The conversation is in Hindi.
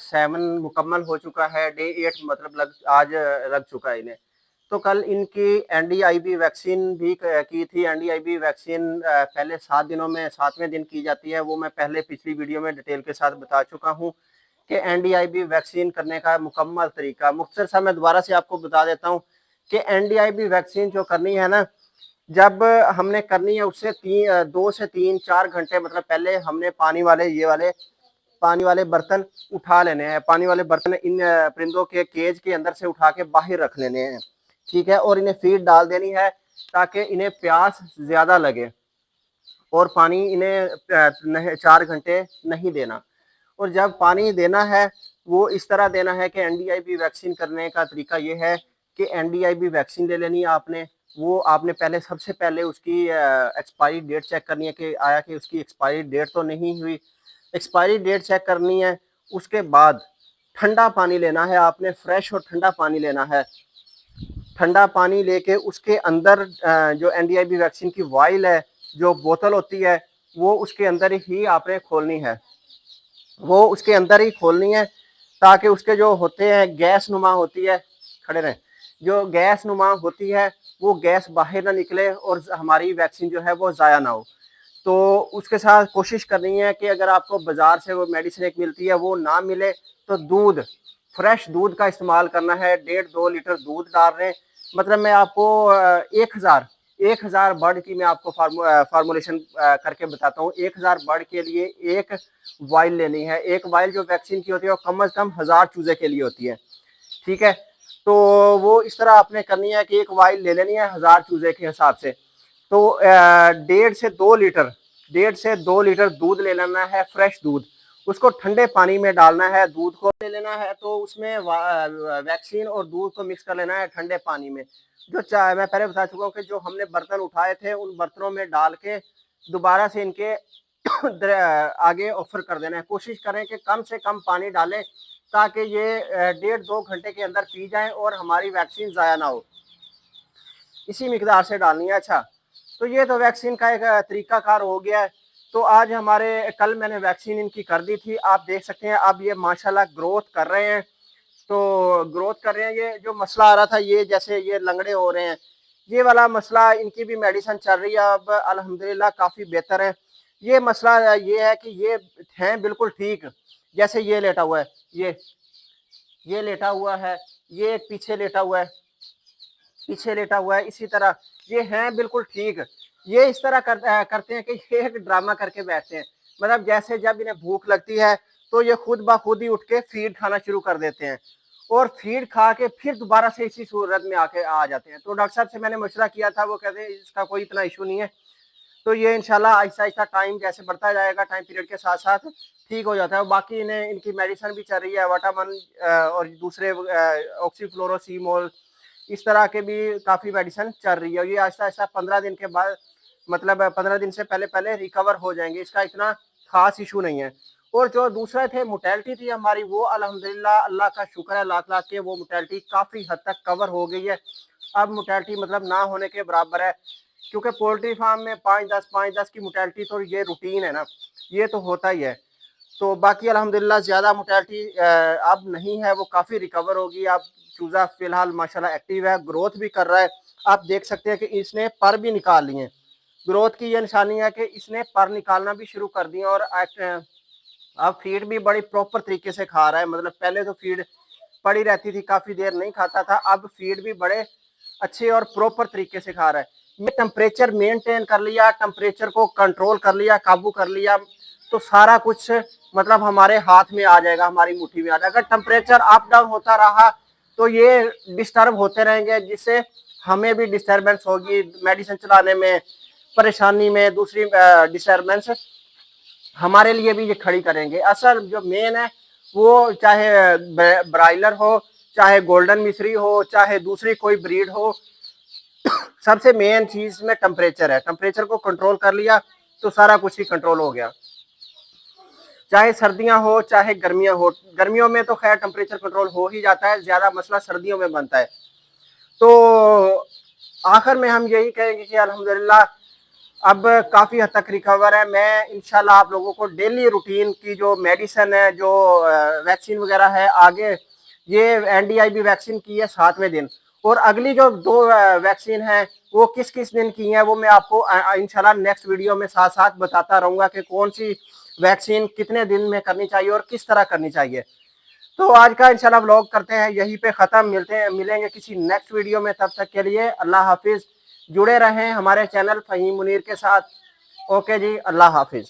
7 मुकम्मल हो चुका है, डे 8 मतलब आज लग चुका है इन्हें। तो कल इनकी एनडीआईबी वैक्सीन भी की थी। एनडीआईबी वैक्सीन पहले 7 दिनों में 7वें दिन की जाती है, वो मैं पहले पिछली वीडियो में डिटेल के साथ बता चुका हूँ कि एनडीआईबी वैक्सीन करने का मुकम्मल तरीका। मुख्तसर सा मैं दोबारा से आपको बता देता हूँ कि एनडीआईबी वैक्सीन जो करनी है ना, जब हमने करनी है उससे 2 से 3-4 घंटे मतलब पहले हमने पानी वाले बर्तन उठा लेने हैं। पानी वाले बर्तन इन परिंदों के केज के अंदर से उठा के बाहर रख लेने हैं, ठीक है। और इन्हें फीड डाल देनी है ताकि इन्हें प्यास ज्यादा लगे, और पानी इन्हें 4 घंटे नहीं देना। और जब पानी देना है वो इस तरह देना है कि एनडीआईबी वैक्सीन करने का तरीका ये है कि एनडीआईबी वैक्सीन ले लेनी है आपने। वो आपने पहले सबसे पहले उसकी एक्सपायरी डेट चेक करनी है कि आया कि उसकी एक्सपायरी डेट तो नहीं हुई। एक्सपायरी डेट चेक करनी है। उसके बाद ठंडा पानी लेना है आपने, फ्रेश और ठंडा पानी लेना है। ठंडा पानी लेके उसके अंदर जो एनडीआईबी वैक्सीन की वाइल है, जो बोतल होती है, वो उसके अंदर ही आपने खोलनी है। वो उसके अंदर ही खोलनी है ताकि उसके जो होते हैं गैस नुमा होती है, खड़े रहें, जो गैस नुमा होती है वो गैस बाहर ना निकले और हमारी वैक्सीन जो है वो ज़ाया ना हो। तो उसके साथ कोशिश करनी है कि अगर आपको बाजार से वो मेडिसिन एक मिलती है वो ना मिले तो दूध, फ्रेश दूध का इस्तेमाल करना है। 1.5-2 लीटर दूध डाल रहे हैं। मतलब मैं आपको 1000 बर्ड की मैं आपको फार्मूलेशन करके बताता हूँ। 1000 बर्ड के लिए एक वाइल लेनी है। एक वाइल जो वैक्सीन की होती है वो कम से कम 1000 चूजे के लिए होती है, ठीक है। तो वो इस तरह आपने करनी है कि एक वाइल ले लेनी है 1000 चूजे के हिसाब से। तो 1.5 से 2 लीटर दूध ले लेना है, फ्रेश दूध। उसको ठंडे पानी में डालना है, दूध को ले लेना है। तो उसमें वैक्सीन और दूध को मिक्स कर लेना है ठंडे पानी में। जो चाय मैं पहले बता चुका हूँ कि जो हमने बर्तन उठाए थे उन बर्तनों में डाल के दोबारा से इनके आगे ऑफर कर देना है। कोशिश करें कि कम से कम पानी डालें ताकि ये 1.5-2 घंटे के अंदर पी जाएं और हमारी वैक्सीन ज़ाया ना हो। इसी मिकदार से डालनी है। अच्छा, तो ये तो वैक्सीन का एक तरीकाकार हो गया है। तो आज कल मैंने वैक्सीन इनकी कर दी थी। आप देख सकते हैं अब ये माशाल्लाह ग्रोथ कर रहे हैं। तो ग्रोथ कर रहे हैं। ये जो मसला आ रहा था, ये जैसे ये लंगड़े हो रहे हैं, ये वाला मसला, इनकी भी मेडिसिन चल रही है अब अल्हम्दुलिल्लाह काफ़ी बेहतर है। ये मसला ये है कि ये हैं बिल्कुल ठीक, जैसे ये लेटा हुआ है, ये लेटा हुआ है, ये एक पीछे लेटा हुआ है, इसी तरह ये हैं बिल्कुल ठीक। ये इस तरह करते हैं कि ये एक ड्रामा करके बैठते हैं। मतलब जैसे जब इन्हें भूख लगती है तो ये खुद ब खुद ही उठ के फीड खाना शुरू कर देते हैं, और फीड खा के फिर दोबारा से इसी सूरत में आके आ जाते हैं। तो डॉक्टर साहब से मैंने मशवरा किया था, वो कहते हैं इसका कोई इतना इशू नहीं है। तो ये इंशाल्लाह आहिस्ता आहिस्ता टाइम जैसे बढ़ता जाएगा, टाइम पीरियड के साथ साथ ठीक हो जाता है। बाकी इन्हें इनकी मेडिसिन भी चल रही है, वाटामन और दूसरे ऑक्सीफ्लोरोसीमोल, इस तरह के भी काफ़ी मेडिसिन चल रही है। ये आहिस्ता आहिस्ता 15 दिन के बाद, मतलब 15 दिन से पहले पहले रिकवर हो जाएंगे। इसका इतना खास इशू नहीं है। और जो दूसरा थे मोटेलिटी थी हमारी, वो अल्हम्दुलिल्लाह अल्लाह का शुक्र है लाख लाख के, वो मोटेलिटी काफ़ी हद तक कवर हो गई है। अब मोटेलिटी मतलब ना होने के बराबर है, क्योंकि पोल्ट्री फार्म में 5-10 की मोटेलिटी तो ये रूटीन है ना, ये तो होता ही है। तो बाकी अल्हम्दुलिल्लाह ज़्यादा मोटेलिटी अब नहीं है, वो काफ़ी रिकवर होगी। अब चूज़ा फिलहाल माशाल्लाह एक्टिव है, ग्रोथ भी कर रहा है। आप देख सकते हैं कि इसने पर भी निकाल लिए। ग्रोथ की ये निशानी है कि इसने पर निकालना भी शुरू कर दिए, और अब फीड भी बड़ी प्रॉपर तरीके से खा रहा है। मतलब पहले तो फीड पड़ी रहती थी, काफ़ी देर नहीं खाता था, अब फीड भी बड़े अच्छे और प्रॉपर तरीके से खा रहा है। ये टेम्परेचर मेंटेन कर लिया, टेम्परेचर को कंट्रोल कर लिया, काबू कर लिया, तो सारा कुछ मतलब हमारे हाथ में आ जाएगा, हमारी मुट्ठी में आ जाएगा। अगर टेम्परेचर अप डाउन होता रहा तो ये डिस्टर्ब होते रहेंगे, जिससे हमें भी डिस्टर्बेंस होगी मेडिसिन चलाने में, परेशानी में। दूसरी डिस्टर्बेंस हमारे लिए भी ये खड़ी करेंगे। असल जो मेन है वो चाहे ब्रायलर हो, चाहे गोल्डन मिस्री हो, चाहे दूसरी कोई ब्रीड हो, सबसे मेन चीज में टेम्परेचर है। टेम्परेचर को कंट्रोल कर लिया तो सारा कुछ ही कंट्रोल हो गया। चाहे सर्दियां हो चाहे गर्मियां हो, गर्मियों में तो खैर टेम्परेचर कंट्रोल हो ही जाता है, ज्यादा मसला सर्दियों में बनता है। तो आखिर में हम यही कहेंगे कि अल्हम्दुलिल्लाह अब काफ़ी हद तक रिकवर है। मैं इंशाल्लाह आप लोगों को डेली रूटीन की जो मेडिसिन है, जो वैक्सीन वगैरह है, आगे ये एनडीआईबी वैक्सीन की है 7वें दिन, और अगली जो 2 वैक्सीन है वो किस-किस दिन की हैं, वो मैं आपको इंशाल्लाह नेक्स्ट वीडियो में साथ-साथ बताता रहूँगा कि कौन-सी वैक्सीन कितने दिन में करनी चाहिए और किस तरह करनी चाहिए। तो आज का इंशाल्लाह व्लॉग करते हैं यहीं पे ख़त्म। मिलेंगे किसी नेक्स्ट वीडियो में, तब तक के लिए अल्लाह हाफ़िज़। जुड़े रहें हमारे चैनल फ़हीम मुनीर के साथ। ओके जी, अल्लाह हाफ़िज़।